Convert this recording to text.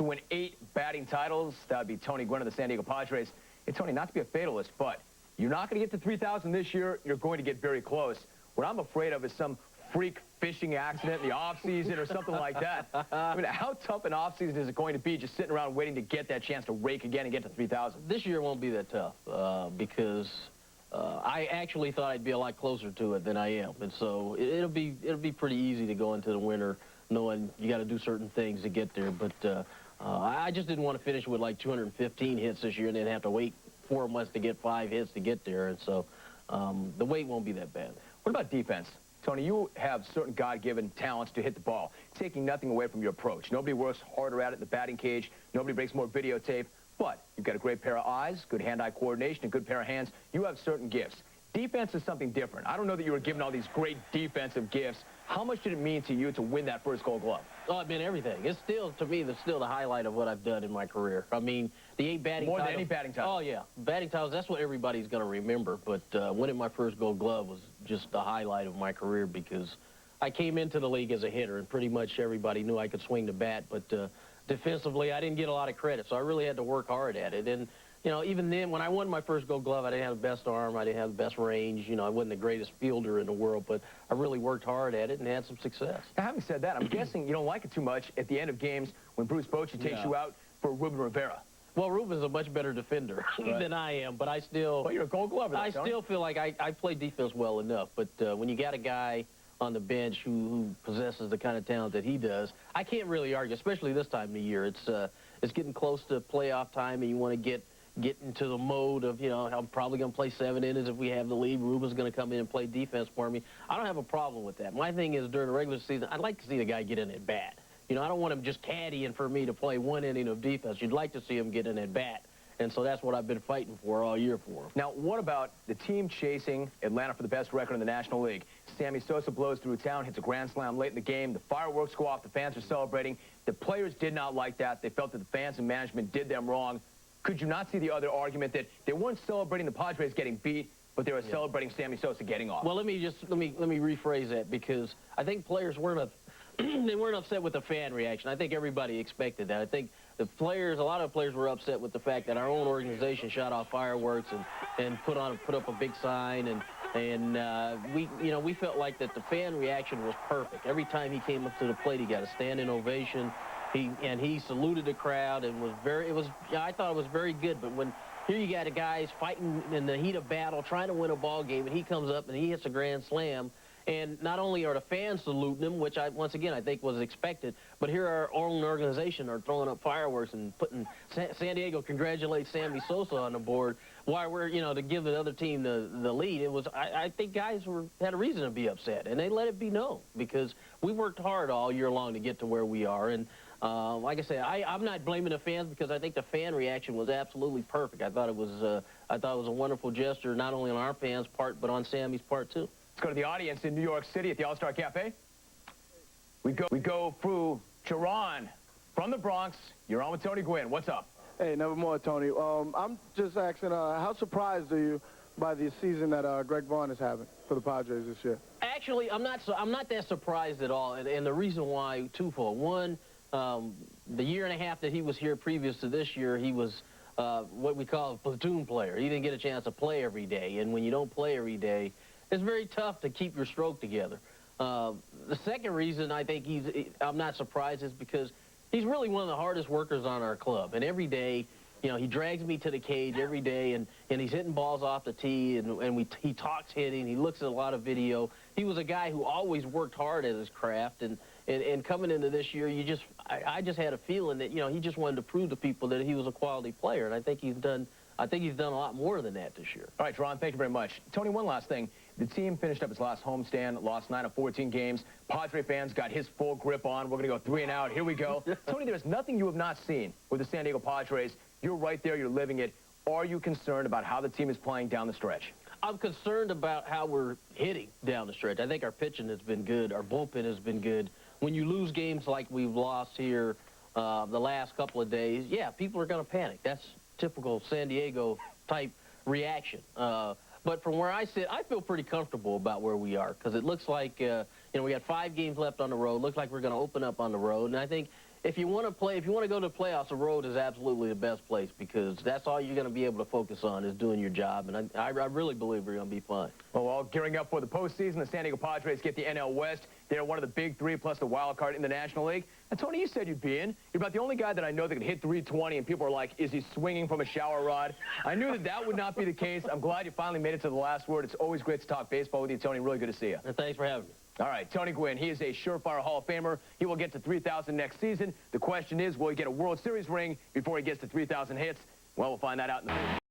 to win 8 batting titles. That would be Tony Gwynn of the San Diego Padres. Hey, Tony, not to be a fatalist, but you're not going to get to 3,000 this year. You're going to get very close. What I'm afraid of is some freak fishing accident in the offseason or something like that. I mean, how tough an offseason is it going to be just sitting around waiting to get that chance to rake again and get to 3,000? This year won't be that tough because I actually thought I'd be a lot closer to it than I am. And so it'll be pretty easy to go into the winter knowing you got to do certain things to get there. But I just didn't want to finish with like 215 hits this year and then have to wait 4 months to get 5 hits to get there. And so the wait won't be that bad. What about defense? Tony, you have certain God-given talents to hit the ball, taking nothing away from your approach. Nobody works harder at it in the batting cage. Nobody breaks more videotape. But you've got a great pair of eyes, good hand-eye coordination, a good pair of hands. You have certain gifts. Defense is something different. I don't know that you were given all these great defensive gifts. How much did it mean to you to win that first Gold Glove? Oh, it meant everything. It's still, to me, still the highlight of what I've done in my career. I mean, the 8 batting titles. More than any batting title. Oh, yeah. Batting titles, that's what everybody's going to remember. But winning my first Gold Glove was just the highlight of my career because I came into the league as a hitter, and pretty much everybody knew I could swing the bat. But defensively, I didn't get a lot of credit, so I really had to work hard at it. And you know, even then, when I won my first Gold Glove, I didn't have the best arm. I didn't have the best range. You know, I wasn't the greatest fielder in the world, but I really worked hard at it and had some success. Now, having said that, I'm guessing you don't like it too much at the end of games when Bruce Bochy takes you out for Ruben Rivera. Well, Ruben's a much better defender than I am, but I still... Well, you're a Gold Glover, I still feel like I play defense well enough, but when you got a guy on the bench who possesses the kind of talent that he does, I can't really argue, especially this time of the year. It's getting close to playoff time, and you want to get into the mode of, you know, I'm probably going to play 7 innings if we have the lead. Ruben's going to come in and play defense for me. I don't have a problem with that. My thing is, during the regular season, I'd like to see the guy get in at bat. You know, I don't want him just caddying for me to play 1 inning of defense. You'd like to see him get in at bat. And so that's what I've been fighting for all year for him. Now, what about the team chasing Atlanta for the best record in the National League? Sammy Sosa blows through town, hits a grand slam late in the game. The fireworks go off. The fans are celebrating. The players did not like that. They felt that the fans and management did them wrong. Could you not see the other argument that they weren't celebrating the Padres getting beat, but they were celebrating Sammy Sosa getting off? Well, let me rephrase that, because I think players weren't they weren't upset with the fan reaction. I think everybody expected that. I think the players, a lot of players were upset with the fact that our own organization shot off fireworks and put up a big sign, and we felt like that the fan reaction was perfect. Every time he came up to the plate, he got a standing ovation. He saluted the crowd and I thought it was very good. But when here you got guys fighting in the heat of battle, trying to win a ball game, and he comes up and he hits a grand slam, and not only are the fans saluting him, which once again I think was expected, but here our own organization are throwing up fireworks and putting San Diego congratulates Sammy Sosa on the board while we're, you know, to give the other team the lead. It was, I think guys had a reason to be upset, and they let it be known because we worked hard all year long to get to where we are. And like I say, I'm not blaming the fans because I think the fan reaction was absolutely perfect. I thought it was a wonderful gesture, not only on our fans' part, but on Sammy's part too. Let's go to the audience in New York City at the All-Star Cafe. We go through Jerron from the Bronx. You're on with Tony Gwynn. What's up? Hey, never more, Tony. I'm just asking, how surprised are you by the season that Greg Vaughn is having for the Padres this year? Actually, I'm not that surprised at all, and the reason why, twofold. One, the year and a half that he was here previous to this year, he was what we call a platoon player. He didn't get a chance to play every day, and when you don't play every day, it's very tough to keep your stroke together. The second reason I think I'm not surprised is because he's really one of the hardest workers on our club, and every day, you know, he drags me to the cage every day, and he's hitting balls off the tee, and he talks hitting. He looks at a lot of video. He was a guy who always worked hard at his craft, and coming into this year, I just had a feeling that, you know, he just wanted to prove to people that he was a quality player, and I think he's done a lot more than that this year. All right, Ron, thank you very much. Tony, one last thing. The team finished up its last homestand, lost 9 of 14 games. Padre fans got his full grip on. We're going to go 3 and out. Here we go. Tony, there's nothing you have not seen with the San Diego Padres. You're right there. You're living it. Are you concerned about how the team is playing down the stretch? I'm concerned about how we're hitting down the stretch. I think our pitching has been good. Our bullpen has been good. When you lose games like we've lost here the last couple of days, yeah, people are going to panic. That's typical San Diego type reaction. But from where I sit, I feel pretty comfortable about where we are because it looks like, you know, we got 5 games left on the road. Looks like we're going to open up on the road. And I think if you want to go to the playoffs, the road is absolutely the best place because that's all you're going to be able to focus on is doing your job, and I really believe we're going to be fine. Well, all gearing up for the postseason, the San Diego Padres get the NL West. They're one of the big three plus the wild card in the National League. And Tony, you said you'd be in. You're about the only guy that I know that can hit 320, and people are like, is he swinging from a shower rod? I knew that that would not be the case. I'm glad you finally made it to the last word. It's always great to talk baseball with you, Tony. Really good to see you. And thanks for having me. All right, Tony Gwynn, he is a surefire Hall of Famer. He will get to 3,000 next season. The question is, will he get a World Series ring before he gets to 3,000 hits? Well, we'll find that out in the